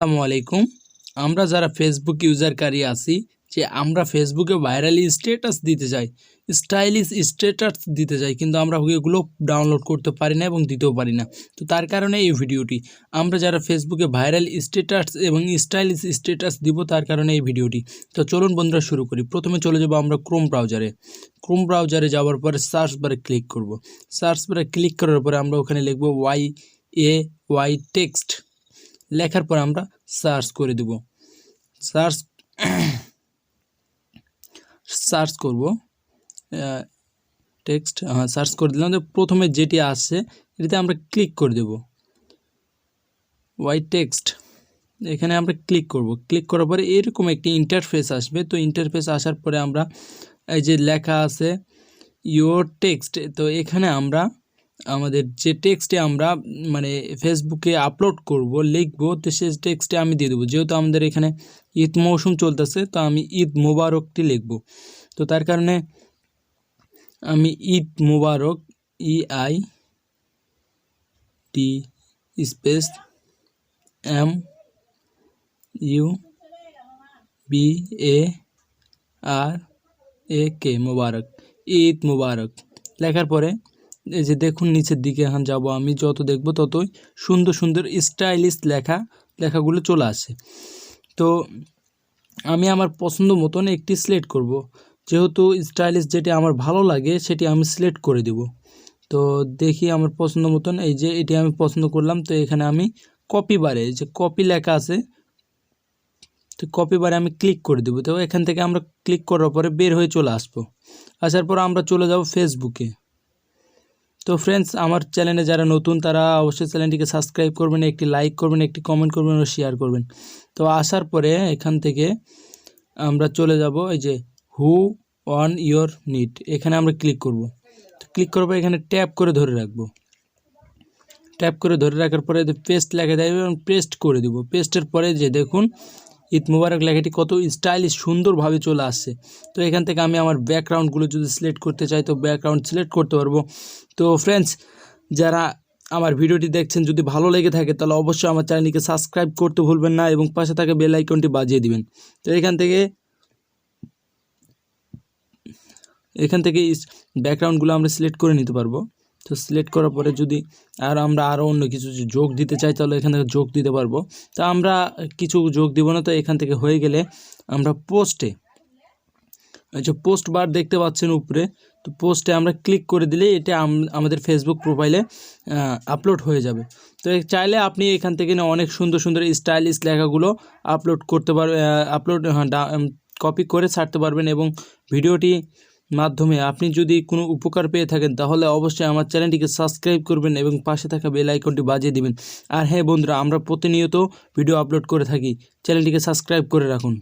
আসসালামু আলাইকুম। আমরা যারা ফেসবুক ইউজারকারী আছি যে আমরা ফেসবুকে ভাইরাল স্ট্যাটাস দিতে চাই, স্টাইলিশ স্ট্যাটাস দিতে চাই, কিন্তু আমরা এগুলো ডাউনলোড করতে পারি না এবং দিতেও পারি না। তো তার কারণে এই ভিডিওটি, আমরা যারা ফেসবুকে ভাইরাল স্ট্যাটাস এবং স্টাইলিশ স্ট্যাটাস দিব তার কারণে এই ভিডিওটি। তো চলুন বন্ধুরা শুরু করি। প্রথমে চলে যাব আমরা ক্রোম ব্রাউজারে যাওয়ার পরে সার্চ বারে ক্লিক করব। সার্চ বারে ক্লিক করার পরে আমরা ওখানে লিখব ওয়াই টেক্সট। লেখার পর আমরা সার্চ করে দেব। সার্চ করব টেক্সট, সার্চ করে দিলাম। তো প্রথমে যেটি আসছে এটাতে আমরা ক্লিক করে দেব, ওয়াই টেক্সট। এখানে আমরা ক্লিক করব। ক্লিক করার পরে এরকম একটি ইন্টারফেস আসবে। তো ইন্টারফেস আসার পরে আমরা এই যে লেখা আছে ইয়োর টেক্সট, তো এখানে আমরা আমাদের যে টেক্সটে আমরা মানে ফেসবুকে আপলোড করব, লিখব, তো সেই টেক্সটে আমি দিয়ে দেবো। যেহেতু আমাদের এখানে ঈদ মৌসুম চলতেছে, তো আমি ঈদ মোবারকটি লিখব। তো তার কারণে আমি ঈদ মোবারক EID স্পেস MUBARAK মোবারক, ঈদ মোবারক লেখার পরে এই যে দেখুন নিচের দিকে এখন যাব, আমি যত দেখব ততই সুন্দর সুন্দর স্টাইলিশ লেখাগুলো চলে আসে। তো আমি আমার পছন্দ মতন একটি সিলেক্ট করব। যেহেতু স্টাইলিশ যেটি আমার ভালো লাগে সেটি আমি সিলেক্ট করে দেব। তো দেখি আমার পছন্দ মতন এই যে এটি আমি পছন্দ করলাম। তো এখানে আমি কপি বারে যে কপি লেখা আছে, তো কপি বারে আমি ক্লিক করে দেব। তো এখান থেকে আমরা ক্লিক করার পরে বের হয়ে চলে আসবো। আসার পর আমরা চলে যাব ফেসবুকে। তো ফ্রেন্ডস, আমার চ্যানেলে যারা নতুন তারা অবশ্যই চ্যানেলটিকে সাবস্ক্রাইব করবেন, একটি লাইক করবেন, একটি কমেন্ট করবেন ও শেয়ার করবেন। তো আসার পরে এখান থেকে আমরা চলে যাব এই যে হু অন ইয়োর নিড, এখানে আমরা ক্লিক করব। তো ক্লিক করার পরে এখানে ট্যাপ করে ধরে রাখবো। ট্যাপ করে ধরে রাখার পরে পেস্ট লেখা দেবে এবং পেস্ট করে দেব। পেস্টের পরে যে দেখুন ঈদ মুবারক লেখাটি কত স্টাইলিশ সুন্দরভাবে চলে আসছে। তো এখান থেকে আমি আমার ব্যাকগ্রাউন্ডগুলো যদি সিলেক্ট করতে চাই তো ব্যাকগ্রাউন্ড সিলেক্ট করতে পারবো। তো ফ্রেন্ডস, যারা আমার ভিডিওটি দেখছেন যদি ভালো লেগে থাকে তাহলে অবশ্যই আমার চ্যানেলটিকে সাবস্ক্রাইব করতে ভুলবেন না এবং পাশে থাকা বেল আইকনটি বাজিয়ে দিবেন। তো এখান থেকে ব্যাকগ্রাউন্ডগুলো আমরা সিলেক্ট করে নিতে পারবো। তো সিলেক্ট করার পরে যদি আমরা আরও অন্য কিছু যোগ দিতে চাই তাহলে এখান থেকে যোগ দিতে পারবো। তো আমরা কিছু যোগ দিব না। তো এখান থেকে হয়ে গেলে আমরা পোস্টে, যে পোস্ট বার দেখতে পাচ্ছেন উপরে, তো পোস্টে আমরা ক্লিক করে দিলে এটা আমাদের ফেসবুক প্রোফাইলে আপলোড হয়ে যাবে। তো চাইলে আপনি এখান থেকে অনেক সুন্দর সুন্দর স্টাইলিশ লেখাগুলো আপলোড করতে পারবেন, কপি করে ছাড়তে পারবেন। এবং ভিডিওটি মাধ্যমে আপনি যদি কোনো উপকার পেয়ে থাকেন তাহলে অবশ্যই আমার চ্যানেলটিকে সাবস্ক্রাইব করবেন এবং পাশে থাকা বেল আইকনটি বাজিয়ে দিবেন। আর হ্যাঁ বন্ধুরা, আমরা প্রতিনিয়ত ভিডিও আপলোড করে থাকি, চ্যানেলটিকে সাবস্ক্রাইব করে রাখুন।